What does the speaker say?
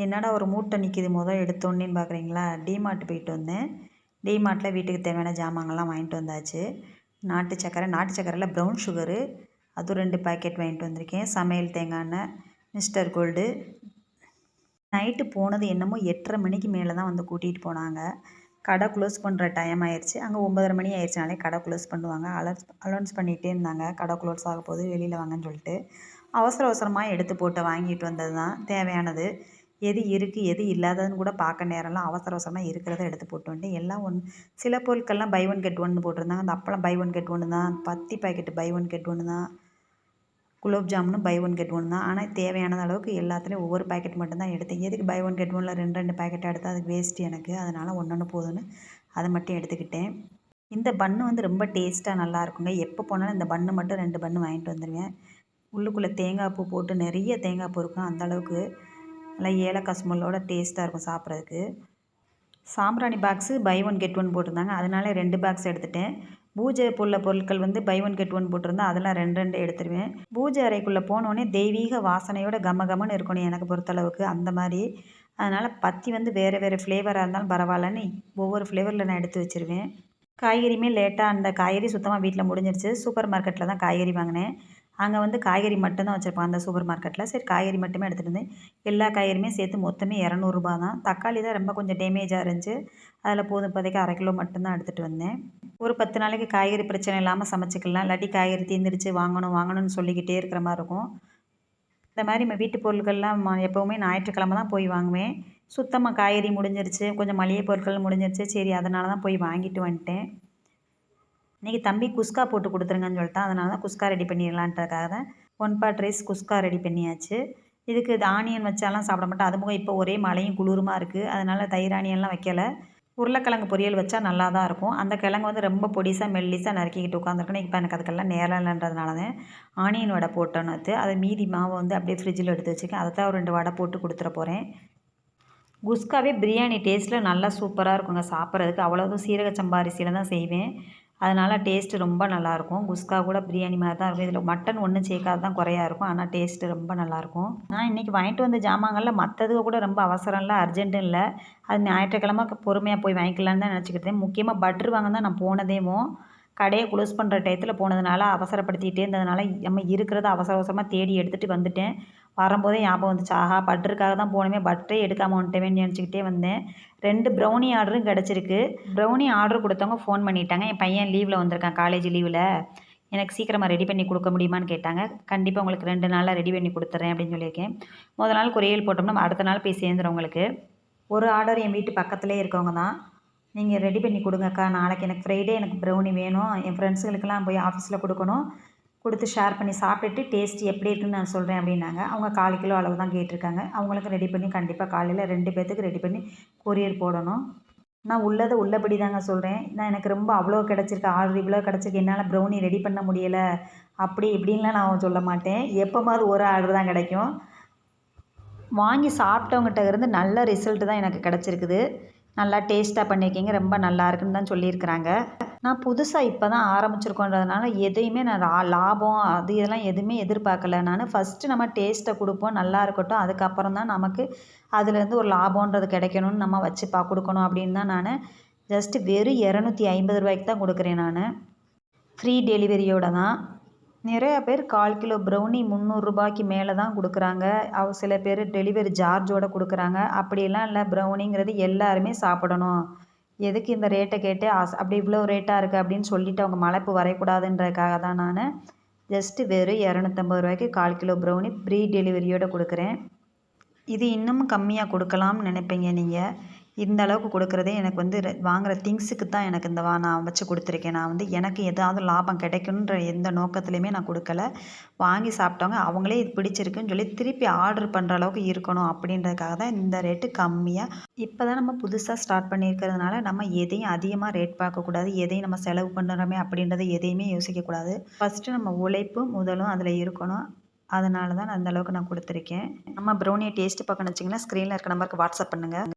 என்னடா ஒரு மூட்டை நிற்கிது எடுத்தோன்னேன்னு பார்க்குறீங்களா? டிமார்ட் போயிட்டு வந்தேன். டிமார்ட்டில் வீட்டுக்கு தேவையான ஜாமான்கள்லாம் வாங்கிட்டு வந்தாச்சு. நாட்டு சக்கரையில் ப்ரௌன் சுகரு அதுவும் 2 பாக்கெட் வாங்கிட்டு வந்திருக்கேன். சமையல் தேங்காய் எண்ணெய், மிஸ்டர் கோல்டு. நைட்டு போனது என்னமோ 8:30 மணிக்கு மேலே தான் வந்து கூட்டிகிட்டு போனாங்க. கடை க்ளோஸ் பண்ணுற டைம் ஆயிடுச்சு. அங்கே 9:30 மணி ஆயிடுச்சுனாலே கடை க்ளோஸ் பண்ணுவாங்க. அலௌன்ஸ் பண்ணிகிட்டே இருந்தாங்க, கடை க்ளோஸ் ஆக போகுது, வெளியில் வாங்கன்னு சொல்லிட்டு. அவசரமாக எடுத்து போட்டு வாங்கிட்டு வந்தது தான் தேவையானது. எது இருக்குது எது இல்லாததுன்னு கூட பார்க்க நேரம்லாம் அவசரமாக இருக்கிறத எடுத்து போட்டு வந்துட்டு எல்லாம் சில பொருட்கள்லாம் பை ஒன் கெட் ஒன்று போட்டிருந்தாங்க. அந்த அப்பளம் பை ஒன் கெட் ஒன்று தான், பத்தி பாக்கெட்டு பை ஒன் கெட் ஒன்று தான், குலோப் ஜாமுனும் பை ஒன் கெட் ஒன்று தான். ஆனால் தேவையான அளவுக்கு எல்லாத்துலேயும் ஒவ்வொரு பாக்கெட் மட்டும்தான் எடுத்தேன். எதுக்கு பை ஒன் கெட் ஒன்றில் 2 பாக்கெட் எடுத்தால் அதுக்கு வேஸ்ட்டு எனக்கு. அதனால் ஒன்று போதும்னு அதை மட்டும் எடுத்துக்கிட்டேன். இந்த பன்னு வந்து ரொம்ப டேஸ்ட்டாக நல்லா இருக்குங்க. எப்போ போனாலும் இந்த பன்னு மட்டும் 2 பன்னு வாங்கிட்டு வந்துடுவேன். உள்ளுக்குள்ளே தேங்காய் பூ போட்டு நிறைய தேங்காய் பூ இருக்கும். அந்தளவுக்கு நல்லா ஏலக்காய் ஸ்மெல்லோட டேஸ்ட்டாக இருக்கும் சாப்பிட்றதுக்கு. சாம்பிராணி box buy one get one போட்டிருந்தாங்க, அதனால 2 பாக்ஸ் எடுத்துட்டேன். பூஜை உள்ள பொருட்கள் வந்து பை ஒன் கெட் ஒன் போட்டிருந்தா அதெல்லாம் 2 எடுத்துருவேன். பூஜை அறைக்குள்ளே போனோடனே தெய்வீக வாசனையோட கமகமன்னு இருக்கணும் எனக்கு பொறுத்தளவுக்கு, அந்த மாதிரி. அதனால் பத்தி வந்து வேறு ஃப்ளேவராக இருந்தாலும் பரவாயில்லன்னு ஒவ்வொரு ஃப்ளேவரில் நான் எடுத்து வச்சுருவேன். காய்கறியுமே லேட்டாக அந்த காய்கறி சுத்தமாக வீட்டில் முடிஞ்சிருச்சு. சூப்பர் மார்க்கெட்டில் தான் காய்கறி வாங்கினேன். அங்கே வந்து காய்கறி மட்டும்தான் வச்சுருப்பாங்க அந்த சூப்பர் மார்க்கெட்டில். சரி காய்கறி மட்டுமே எடுத்துகிட்டு வந்தேன். எல்லா காய்கறியுமே சேர்த்து மொத்தமே ₹200 தான். தக்காளி தான் ரொம்ப கொஞ்சம் டேமேஜாக இருந்துச்சு. அதில் போதும் இப்போதைக்கு 1/2 கிலோ மட்டும்தான் எடுத்துகிட்டு வந்தேன். ஒரு 10 நாளைக்கு காய்கறி பிரச்சனை இல்லாமல் சமைச்சிக்கலாம். இல்லாட்டி காய்கறி தீர்ந்துருச்சு வாங்கணும்னு சொல்லிக்கிட்டே இருக்கிற மாதிரி இருக்கும். இந்த மாதிரி நம்ம வீட்டு பொருட்கள்லாம் எப்போவுமே ஞாயிற்றுக்கிழமை தான் போய் வாங்குவேன். சுத்தமாக காய்கறி முடிஞ்சிருச்சு, கொஞ்சம் மளிகை பொருட்கள் முடிஞ்சிருச்சு. சரி அதனால தான் போய் வாங்கிட்டு வந்துட்டேன். இன்றைக்கி தம்பி குஸ்கா போட்டு கொடுத்துருங்கன்னு சொல்லிட்டான். அதனால தான் குஸ்கா ரெடி பண்ணிடலான்றதுக்காக தான் 1 பாட் ரைஸ் குஸ்கா ரெடி பண்ணியாச்சு. இதுக்கு இது ஆனியன் வச்சாலாம் சாப்பிட மாட்டேன். அதுவும் இப்போ ஒரே மழையும் குளிருமா இருக்குது. அதனால் தயிர் ஆனியன்லாம் வைக்கலை. உருளைக்கிழங்கு பொரியல் வச்சா நல்லா தான் இருக்கும். அந்த கிழங்கு வந்து ரொம்ப பொடிசாக மெல்லிசாக நறுக்கிக்கிட்டு உட்காந்துருக்கணும். இப்போ எனக்கு அதுக்கெல்லாம் நேரம் இல்லைன்றதுனால தான் ஆனியன் வடை போட்டோன்னு அதை மீதி மாவை வந்து அப்படியே ஃப்ரிட்ஜில் எடுத்து வச்சுருக்கேன். அதை தான் ஒரு 2 வடை போட்டு கொடுத்துட போகிறேன். குஸ்காவே பிரியாணி டேஸ்ட்டில் நல்லா சூப்பராக இருக்குங்க சாப்பிட்றதுக்கு. அவ்வளோதும் சீரக சம்பா அரிசியில் தான் செய்வேன். அதனால் டேஸ்ட்டு ரொம்ப நல்லாயிருக்கும். குஸ்கா கூட பிரியாணி மாதிரி தான் இருக்கும். இதில் மட்டன் ஒன்றும் சேர்க்காது தான் குறையா இருக்கும். ஆனால் டேஸ்ட்டு ரொம்ப நல்லாயிருக்கும். நான் இன்றைக்கி வாங்கிட்டு வந்த ஜாமான்களில் மற்றதுக்கு கூட ரொம்ப அவசரம் இல்லை, அர்ஜென்ட்டும் இல்லை. அது ஞாயிற்றுக்கிழமை பொறுமையாக போய் வாங்கிக்கலான்னு தான் நினச்சிக்கிட்டேன். முக்கியமாக பட்ரு வாங்க தான் நான் போனதேவும் கடையை க்ளோஸ் பண்ணுற டயத்தில் போனதுனால அவசரப்படுத்திகிட்டே இருந்ததுனால நம்ம இருக்கிறத அவசரமாக தேடி எடுத்துகிட்டு வந்துட்டேன். வரும்போதே ஞாபகம் வந்துச்சு, ஆஹா பட்டருக்காக தான் போனோமே, பட்டரே எடுக்காமல் வந்துட்டேன்னு நினச்சிக்கிட்டே வந்தேன். 2 ப்ரௌனி ஆர்டரும் கிடச்சிருக்கு. ப்ரௌனி ஆர்டர் கொடுத்தவங்க ஃபோன் பண்ணிட்டாங்க. என் பையன் லீவில் வந்திருக்கான், காலேஜ் லீவில். எனக்கு சீக்கிரமாக ரெடி பண்ணி கொடுக்க முடியுமான்னு கேட்டாங்க. கண்டிப்பாக உங்களுக்கு 2 நாளில் ரெடி பண்ணி கொடுத்துட்றேன் அப்படின்னு சொல்லியிருக்கேன். முதல் நாள் கொரியல் போட்டோம்னா அடுத்த நாள் போய் சேர்ந்துடும் உங்களுக்கு. ஒரு ஆர்டர் என் வீட்டு பக்கத்துலேயே இருக்கவங்க தான், நீங்கள் ரெடி பண்ணி கொடுங்கக்கா, நாளைக்கு எனக்கு ஃப்ரைடே எனக்கு ப்ரௌனி வேணும், என் ஃப்ரெண்ட்ஸுகளுக்கெல்லாம் போய் ஆஃபீஸில் கொடுக்கணும், கொடுத்து ஷேர் பண்ணி சாப்பிட்டுட்டு டேஸ்ட் எப்படி இருக்குன்னு நான் சொல்கிறேன் அப்படின்னாங்க. அவங்க 1/4 கிலோ அளவு தான் கேட்டிருக்காங்க. அவங்களுக்கு ரெடி பண்ணி கண்டிப்பாக காலையில் 2 பேர்த்துக்கு ரெடி பண்ணி கொரியர் போடணும். நான் உள்ளதை உள்ளபடி தாங்க சொல்கிறேன். நான் எனக்கு ரொம்ப அவ்வளோ கிடச்சிருக்கு, ஆர்டர் இவ்வளோ கிடச்சிருக்கு, என்னால் ப்ரௌனி ரெடி பண்ண முடியலை அப்படி இப்படின்லாம் நான் சொல்ல மாட்டேன். எப்போமாவது ஒரு ஆர்டர் தான் கிடைக்கும். வாங்கி சாப்பிட்டவங்ககிட்ட இருந்து நல்ல ரிசல்ட்டு தான் எனக்கு கிடச்சிருக்குது. நல்லா டேஸ்ட்டாக பண்ணியிருக்கீங்க, ரொம்ப நல்லா இருக்குன்னு தான் சொல்லியிருக்கிறாங்க. நான் புதுசாக இப்போ தான் ஆரம்பிச்சிருக்கோன்றதுனால எதையுமே நான் லாபம் அது இதெல்லாம் எதுவுமே எதிர்பார்க்கல. நான் ஃபஸ்ட்டு நம்ம டேஸ்ட்டை கொடுப்போம், நல்லா இருக்கட்டும், அதுக்கப்புறம் தான் நமக்கு அதுலேருந்து ஒரு லாபம்ன்றது கிடைக்கணும்னு நம்ம வச்சு கொடுக்கணும் அப்படின்னு தான் நான் ஜஸ்ட்டு வெறும் ₹250 தான் கொடுக்குறேன் நான். ஃப்ரீ டெலிவரியோட தான். நிறையா பேர் 1/4 கிலோ ப்ரௌனி ₹300 மேலே தான் கொடுக்குறாங்க. சில பேர் டெலிவரி சார்ஜோடு கொடுக்குறாங்க. அப்படியெல்லாம் இல்லை, ப்ரௌனிங்கிறது எல்லாருமே சாப்பிடணும். எதுக்கு இந்த ரேட்டை கேட்டு அப்படி இவ்வளோ ரேட்டாக இருக்குது அப்படின்னு சொல்லிவிட்டு அவங்க மலைப்பு வரையக்கூடாதுன்றதுக்காக தான் நான் ஜஸ்ட்டு வெறும் ₹250 1/4 கிலோ ப்ரௌனி ஃப்ரீ டெலிவரியோடு கொடுக்குறேன். இது இன்னமும் கம்மியாக கொடுக்கலாம்னு நினைப்பீங்க நீங்கள். இந்த அளவுக்கு கொடுக்குறதே எனக்கு வந்து வாங்குகிற திங்ஸுக்கு தான் எனக்கு நான் வச்சு கொடுத்துருக்கேன். நான் வந்து எனக்கு ஏதாவது லாபம் கிடைக்கணுன்ற எந்த நோக்கத்துலையுமே நான் கொடுக்கல. வாங்கி சாப்பிட்டவங்க அவங்களே இது பிடிச்சிருக்குன்னு சொல்லி திருப்பி ஆர்டர் பண்ணுற அளவுக்கு இருக்கணும் அப்படின்றதுக்காக தான் இந்த ரேட்டு கம்மியாக. இப்போ தான் நம்ம புதுசாக ஸ்டார்ட் பண்ணியிருக்கிறதுனால நம்ம எதையும் அதிகமாக ரேட் பார்க்கக்கூடாது, எதையும் நம்ம செலவு பண்ணுறோமே அப்படின்றத எதையுமே யோசிக்கக்கூடாது. ஃபஸ்ட்டு நம்ம உழைப்பு முதலும் அதில் இருக்கணும். அதனால தான் அந்த அளவுக்கு நான் கொடுத்துருக்கேன். நம்ம ப்ரௌனியை டேஸ்ட்டு பார்க்கணுன்னு வச்சிங்கன்னா ஸ்க்ரீனில் இருக்க நம்பருக்கு வாட்ஸ்அப் பண்ணுங்கள்.